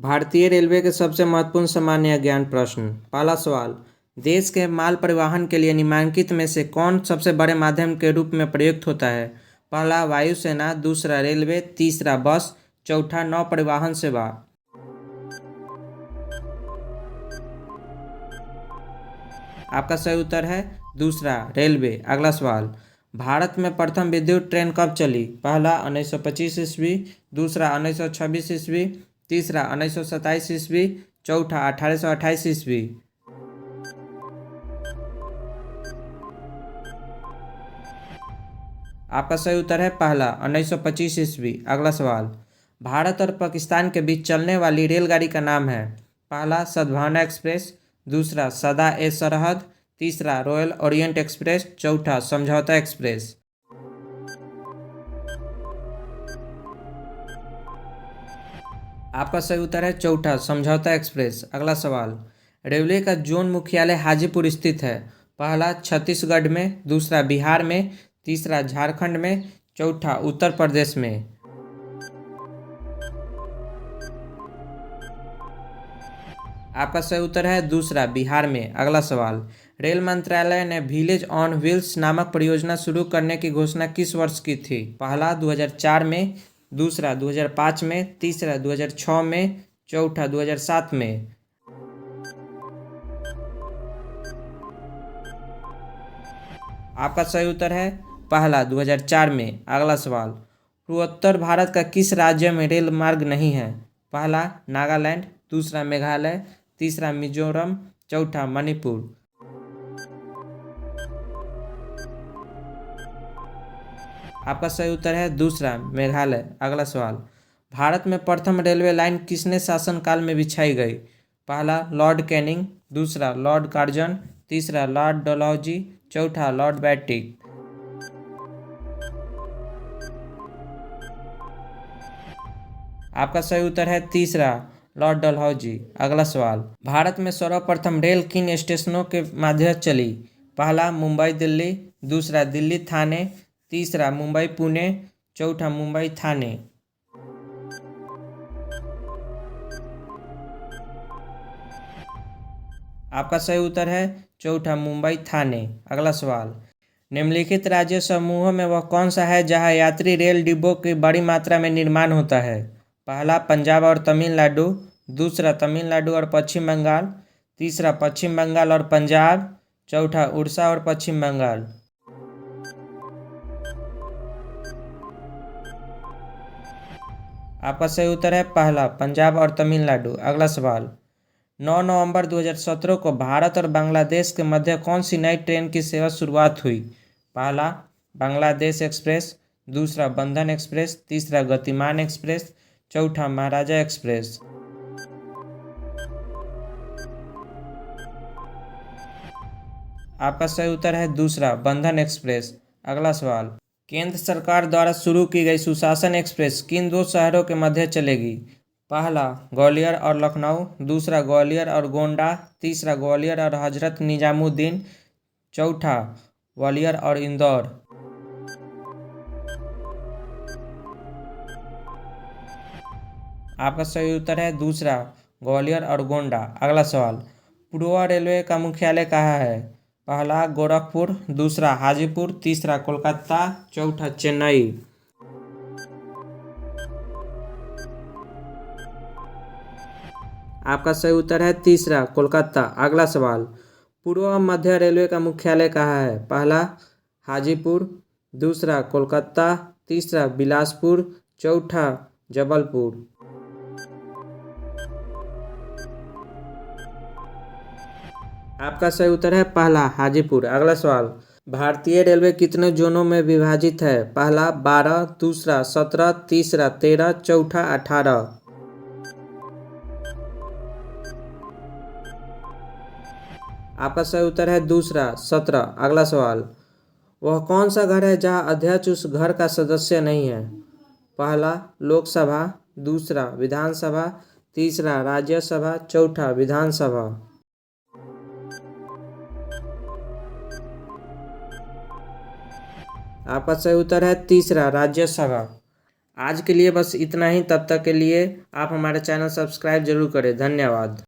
भारतीय रेलवे के सबसे महत्वपूर्ण सामान्य ज्ञान प्रश्न। पहला सवाल, देश के माल परिवहन के लिए निम्नलिखित में से कौन सबसे बड़े माध्यम के रूप में प्रयुक्त होता है? पहला वायुसेना, दूसरा रेलवे, तीसरा बस, चौथा नौ परिवहन सेवा। आपका सही उत्तर है दूसरा रेलवे। अगला सवाल, भारत में प्रथम विद्युत ट्रेन कब चली? पहला 1925 ईस्वी, दूसरा 1926 ईस्वी, तीसरा 1927 ईस्वी, चौथा 1828 ईस्वी। आपका सही उत्तर है पहला 1925 ईस्वी। अगला सवाल, भारत और पाकिस्तान के बीच चलने वाली रेलगाड़ी का नाम है? पहला सद्भावना एक्सप्रेस, दूसरा सदा ए सरहद, तीसरा रॉयल ओरिएंट एक्सप्रेस, चौथा समझौता एक्सप्रेस। आपका सही उत्तर है चौथा समझौता एक्सप्रेस। अगला सवाल, रेलवे का जोन मुख्यालय हाजीपुर स्थित है? पहला छत्तीसगढ़ में, दूसरा बिहार में, तीसरा झारखंड में, चौथा उत्तर प्रदेश में। आपका सही उत्तर है दूसरा बिहार में। अगला सवाल, रेल मंत्रालय ने विलेज ऑन व्हील्स नामक परियोजना शुरू करने की घोषणा किस वर्ष की थी? पहला 2004 में, दूसरा 2005 में, तीसरा 2006 में, चौथा 2007 में। आपका सही उत्तर है पहला 2004 में। अगला सवाल, पूर्वोत्तर भारत का किस राज्य में रेल मार्ग नहीं है? पहला नागालैंड, दूसरा मेघालय, तीसरा मिजोरम, चौथा मणिपुर। आपका सही उत्तर है दूसरा मेघालय। अगला सवाल, भारत में प्रथम रेलवे लाइन किसने शासनकाल में बिछाई गई? पहला लॉर्ड कैनिंग, दूसरा लॉर्ड कार्जन, तीसरा लॉर्ड डलहौजी, चौथा लॉर्ड बैटिक। आपका सही उत्तर है तीसरा लॉर्ड डलहौजी। अगला सवाल, भारत में सर्वप्रथम रेल किन स्टेशनों के माध्यम चली? पहला मुंबई दिल्ली, दूसरा दिल्ली थाने, तीसरा मुंबई पुणे, चौथा मुंबई थाने। आपका सही उत्तर है चौथा मुंबई थाने। अगला सवाल, निम्नलिखित राज्य समूहों में वह कौन सा है जहां यात्री रेल डिब्बों की बड़ी मात्रा में निर्माण होता है? पहला पंजाब और तमिलनाडु, दूसरा तमिलनाडु और पश्चिम बंगाल, तीसरा पश्चिम बंगाल और पंजाब, चौथा उड़ीसा और पश्चिम बंगाल। आपका सही उत्तर है पहला पंजाब और तमिलनाडु। अगला सवाल, 9 नवंबर 2017 को भारत और बांग्लादेश के मध्य कौन सी नई ट्रेन की सेवा शुरुआत हुई? पहला बांग्लादेश एक्सप्रेस, दूसरा बंधन एक्सप्रेस, तीसरा गतिमान एक्सप्रेस, चौथा महाराजा एक्सप्रेस। आपका सही उत्तर है दूसरा बंधन एक्सप्रेस। अगला सवाल, केंद्र सरकार द्वारा शुरू की गई सुशासन एक्सप्रेस किन दो शहरों के मध्य चलेगी? पहला ग्वालियर और लखनऊ, दूसरा ग्वालियर और गोंडा, तीसरा ग्वालियर और हजरत निजामुद्दीन, चौथा ग्वालियर और इंदौर। आपका सही उत्तर है दूसरा ग्वालियर और गोंडा। अगला सवाल, पूर्व रेलवे का मुख्यालय कहाँ है? पहला गोरखपुर, दूसरा हाजीपुर, तीसरा कोलकाता, चौथा चेन्नई। आपका सही उत्तर है तीसरा कोलकाता। अगला सवाल, पूर्व मध्य रेलवे का मुख्यालय कहाँ है? पहला हाजीपुर, दूसरा कोलकाता, तीसरा बिलासपुर, चौथा जबलपुर। आपका सही उत्तर है पहला हाजीपुर। अगला सवाल, भारतीय रेलवे कितने जोनों में विभाजित है? पहला 12, दूसरा 17, तीसरा 13, चौथा 18। आपका सही उत्तर है दूसरा 17। अगला सवाल, वह कौन सा घर है जहां अध्यक्ष उस घर का सदस्य नहीं है? पहला लोकसभा, दूसरा विधानसभा, तीसरा राज्यसभा, चौथा विधानसभा। आपका सही उत्तर है तीसरा राज्यसभा। आज के लिए बस इतना ही। तब तक के लिए आप हमारा चैनल सब्सक्राइब जरूर करें। धन्यवाद।